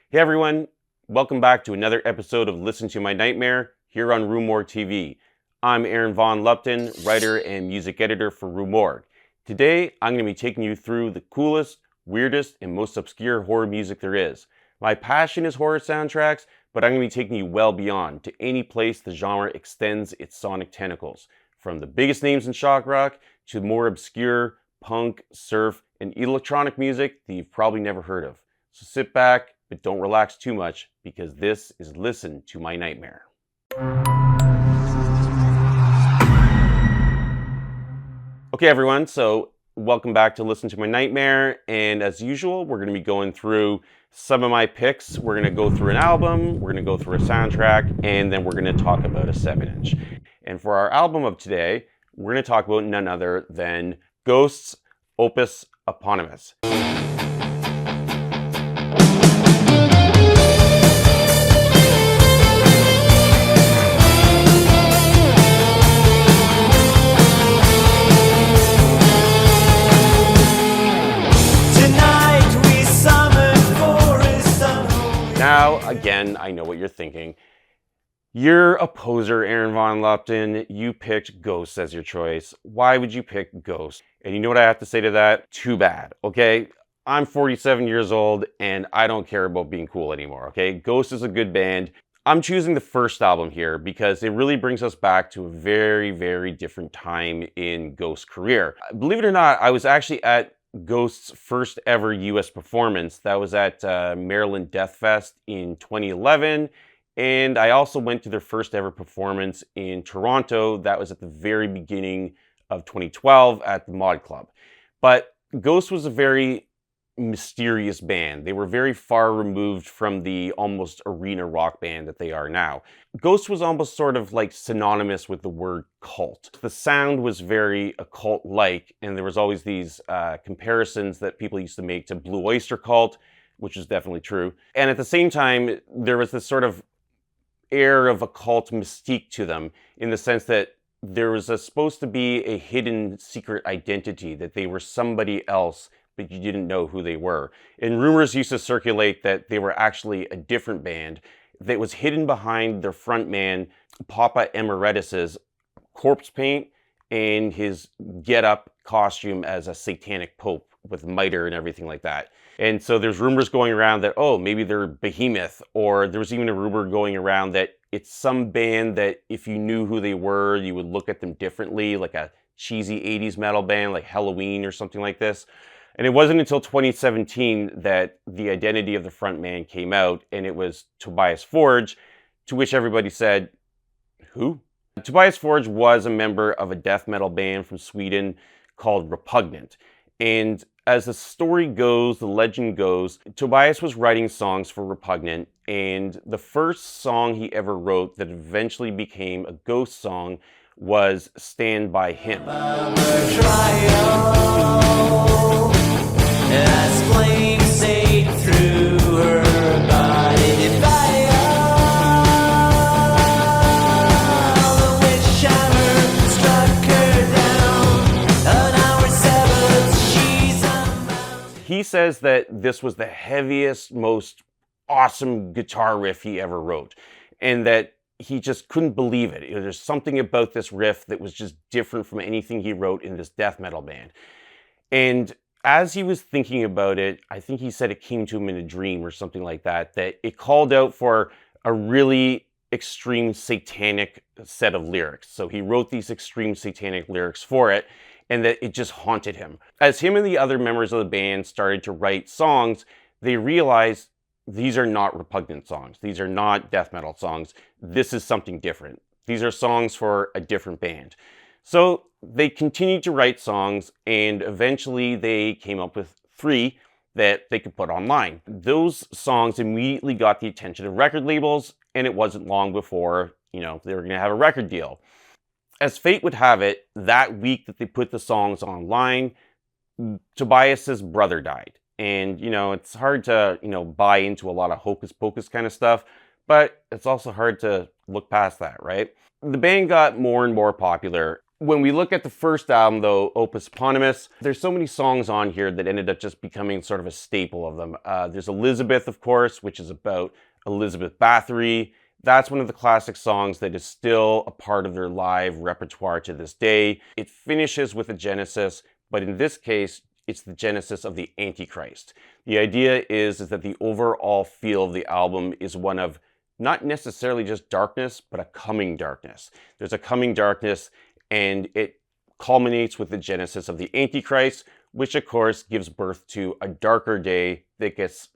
Hey everyone, welcome back to another episode of Listen to My Nightmare here on RUE MORGUE TV. I'm Aaron Von Lupton, writer and music editor for RUE MORGUE. Today, I'm going to be taking you through the coolest, weirdest, and most obscure horror music there is. My passion is horror soundtracks, but I'm going to be taking you well beyond to any place the genre extends its sonic tentacles. From the biggest names in shock rock to more obscure punk, surf, and electronic music that you've probably never heard of. So sit back, but don't relax too much, because this is Listen to My Nightmare. Okay everyone, so welcome back to Listen to My Nightmare, and as usual, we're going to be going through some of my picks. We're going to go through an album, we're going to go through a soundtrack, and then we're going to talk about a 7-inch. And for our album of today, we're going to talk about none other than Ghost's Opus Eponymous. Now, again, I know what you're thinking. You're a poser, Aaron Von Lupton. You picked Ghosts as your choice. Why would you pick Ghosts? And you know what I have to say to that? Too bad, okay? I'm 47 years old and I don't care about being cool anymore, okay? Ghost is a good band. I'm choosing the first album here because it really brings us back to a very, very different time in Ghost's career. Believe it or not, I was actually at Ghost's first ever US performance. That was at Maryland Death Fest in 2011. And I also went to their first ever performance in Toronto. That was at the very beginning of 2012 at the Mod Club. But Ghost was a very mysterious band. They were very far removed from the almost arena rock band that they are now. Ghost was almost sort of like synonymous with the word cult. The sound was very occult-like, and there was always these comparisons that people used to make to Blue Oyster Cult, which is definitely true. And at the same time, there was this sort of air of occult mystique to them, in the sense that there was supposed to be a hidden secret identity, that they were somebody else, but you didn't know who they were. And rumors used to circulate that they were actually a different band that was hidden behind their frontman, Papa Emeritus's corpse paint and his get-up costume as a satanic pope with mitre and everything like that. And so there's rumors going around that, oh, maybe they're Behemoth, or there was even a rumor going around that it's some band that if you knew who they were, you would look at them differently, like a cheesy 80s metal band like Halloween or something like this. And it wasn't until 2017 that the identity of the frontman came out, and it was Tobias Forge, to which everybody said, who? Tobias Forge was a member of a death metal band from Sweden called Repugnant. And as the story goes, the legend goes, Tobias was writing songs for Repugnant, and the first song he ever wrote that eventually became a Ghost song was Stand By Him. As flames sate through her body, fire, the witch hammer struck her down, an hour severed, she's unbound. He says that this was the heaviest, most awesome guitar riff he ever wrote, and that he just couldn't believe it. There's something about this riff that was just different from anything he wrote in this death metal band. And as he was thinking about it, I think he said it came to him in a dream or something like that, that it called out for a really extreme satanic set of lyrics. So he wrote these extreme satanic lyrics for it, and that it just haunted him. As him and the other members of the band started to write songs, they realized these are not Repugnant songs. These are not death metal songs. This is something different. These are songs for a different band. So they continued to write songs, and eventually they came up with 3 that they could put online. Those songs immediately got the attention of record labels, and it wasn't long before, they were going to have a record deal. As fate would have it, that week that they put the songs online, Tobias's brother died. And, it's hard to, buy into a lot of hocus pocus kind of stuff, but it's also hard to look past that, right? The band got more and more popular. When we look at the first album, though, Opus Eponymous, there's so many songs on here that ended up just becoming sort of a staple of them. There's Elizabeth, of course, which is about Elizabeth Bathory. That's one of the classic songs that is still a part of their live repertoire to this day. It finishes with a Genesis, but in this case, it's the Genesis of the Antichrist. The idea is that the overall feel of the album is one of not necessarily just darkness, but a coming darkness. There's a coming darkness, and it culminates with the Genesis of the Antichrist, which of course gives birth to a darker day that gets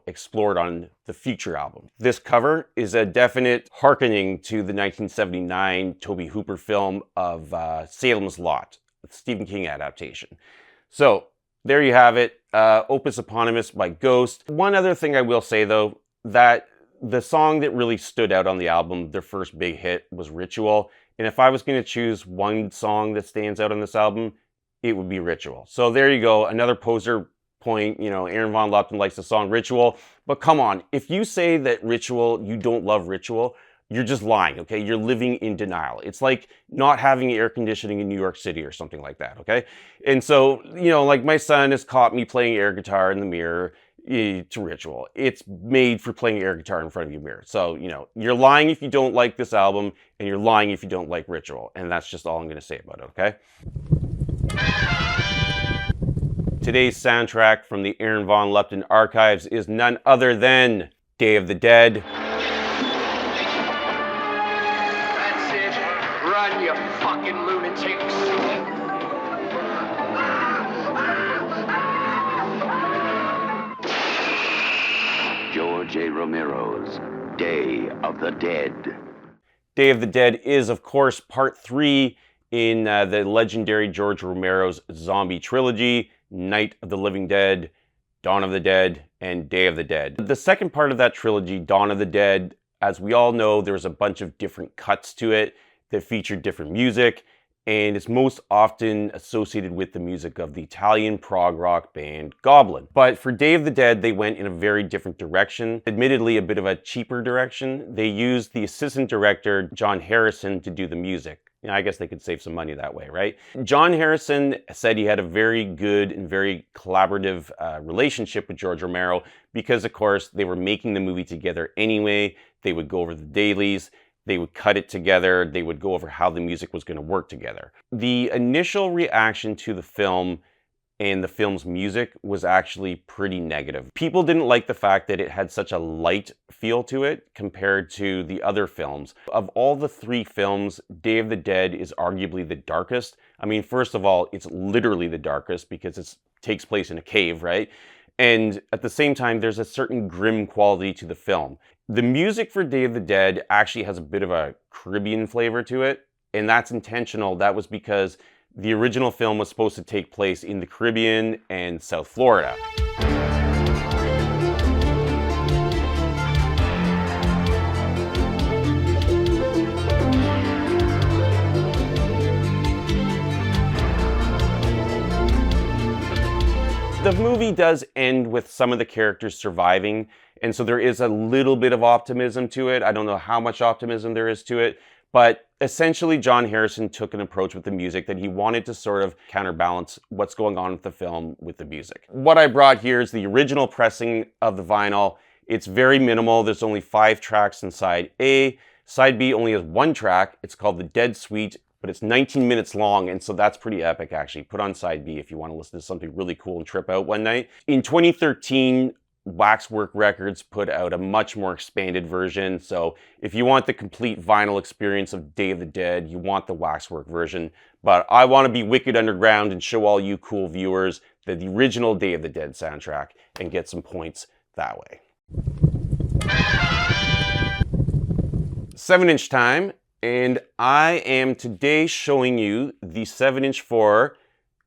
explored on the future album. This cover is a definite hearkening to the 1979 Tobe Hooper film of Salem's Lot, the Stephen King adaptation. So there you have it, Opus Eponymous by Ghost. One other thing I will say though, that the song that really stood out on the album, their first big hit, was Ritual. And if I was going to choose one song that stands out on this album, it would be Ritual. So there you go, another poser point. Aaron Von Lupton likes the song Ritual, but come on, if you say that you don't love Ritual, you're just lying, okay? You're living in denial. It's like not having air conditioning in New York City or something like that, okay? And so, like my son has caught me playing air guitar in the mirror to Ritual. It's made for playing air guitar in front of your mirror. So, you're lying if you don't like this album, and you're lying if you don't like Ritual. And that's just all I'm going to say about it, okay? Today's soundtrack from the Aaron Von Lupton archives is none other than Day of the Dead. That's it. Run, you fucking lunatics. George A. Romero's Day of the Dead. Day of the Dead is, of course, part 3 in the legendary George Romero's zombie trilogy, Night of the Living Dead, Dawn of the Dead, and Day of the Dead. The second part of that trilogy, Dawn of the Dead, as we all know, there's a bunch of different cuts to it that feature different music, and it's most often associated with the music of the Italian prog rock band Goblin. But for Day of the Dead, they went in a very different direction, admittedly a bit of a cheaper direction. They used the assistant director, John Harrison, to do the music. I guess they could save some money that way, right? John Harrison said he had a very good and very collaborative relationship with George Romero because, of course, they were making the movie together anyway. They would go over the dailies. They would cut it together. They would go over how the music was going to work together. The initial reaction to the film and the film's music was actually pretty negative. People didn't like the fact that it had such a light feel to it compared to the other films. Of all the 3 films, Day of the Dead is arguably the darkest. I mean, first of all, it's literally the darkest because it takes place in a cave, right? And at the same time, there's a certain grim quality to the film. The music for Day of the Dead actually has a bit of a Caribbean flavor to it, and that's intentional. That was because the original film was supposed to take place in the Caribbean and South Florida. The movie does end with some of the characters surviving, and so there is a little bit of optimism to it. I don't know how much optimism there is to it, but essentially John Harrison took an approach with the music that he wanted to sort of counterbalance what's going on with the film with the music. What I brought here is the original pressing of the vinyl. It's very minimal. There's only 5 tracks in side A. Side B only has 1 track. It's called The Dead Suite, but it's 19 minutes long, and so that's pretty epic, actually. Put on side B if you want to listen to something really cool and trip out one night. In 2013, Waxwork Records put out a much more expanded version. So if you want the complete vinyl experience of Day of the Dead, you want the Waxwork version. But I want to be wicked underground and show all you cool viewers the original Day of the Dead soundtrack and get some points that way. 7-inch time, and I am today showing you the 7-inch for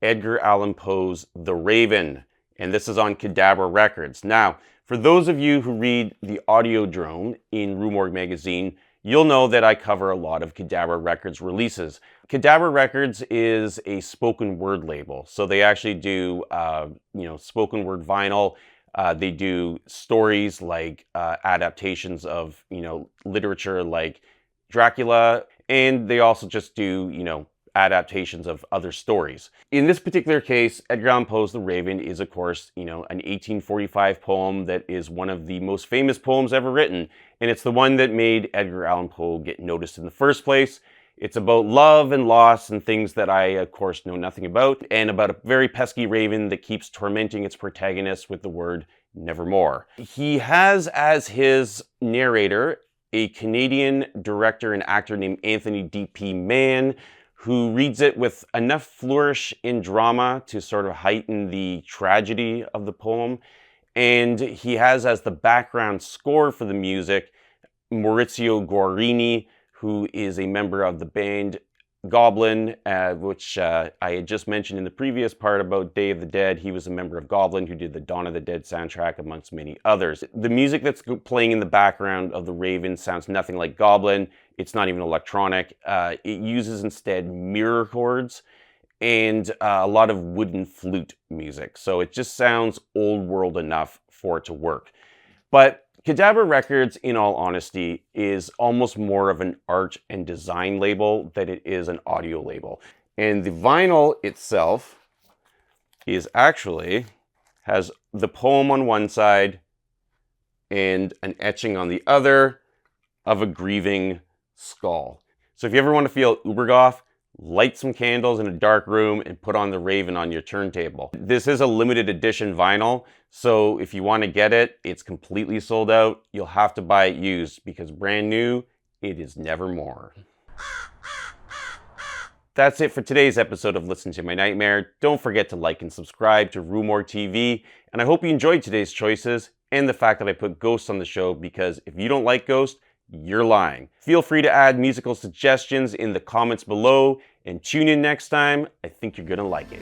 Edgar Allan Poe's The Raven. And this is on Cadabra Records. Now, for those of you who read the Audiodrome in RUE MORGUE magazine, you'll know that I cover a lot of Cadabra Records releases. Cadabra Records is a spoken word label. So they actually do, spoken word vinyl. They do stories like adaptations of, literature like Dracula. And they also just do, adaptations of other stories. In this particular case, Edgar Allan Poe's The Raven is, of course, an 1845 poem that is one of the most famous poems ever written, and it's the one that made Edgar Allan Poe get noticed in the first place. It's about love and loss and things that I, of course, know nothing about, and about a very pesky raven that keeps tormenting its protagonist with the word nevermore. He has as his narrator a Canadian director and actor named Anthony D.P. Mann, who reads it with enough flourish in drama to sort of heighten the tragedy of the poem. And he has as the background score for the music Maurizio Guarini, who is a member of the band Goblin, which I had just mentioned in the previous part about Day of the Dead. He was a member of Goblin who did the Dawn of the Dead soundtrack, amongst many others. The music that's playing in the background of The Raven sounds nothing like Goblin. It's not even electronic. It uses instead mirror chords and a lot of wooden flute music. So it just sounds old world enough for it to work. But Cadabra Records, in all honesty, is almost more of an art and design label than it is an audio label. And the vinyl itself is actually has the poem on one side and an etching on the other of a grieving skull. So if you ever want to feel uber goth, light some candles in a dark room and put on The Raven on your turntable. This is a limited edition vinyl, so if you want to get it, it's completely sold out. You'll have to buy it used because brand new, it is nevermore. That's it for today's episode of Listen to My Nightmare. Don't forget to like and subscribe to RUE MORGUE TV, and I hope you enjoyed today's choices and the fact that I put ghosts on the show, because if you don't like ghosts, you're lying. Feel free to add musical suggestions in the comments below, and tune in next time. I think you're gonna like it.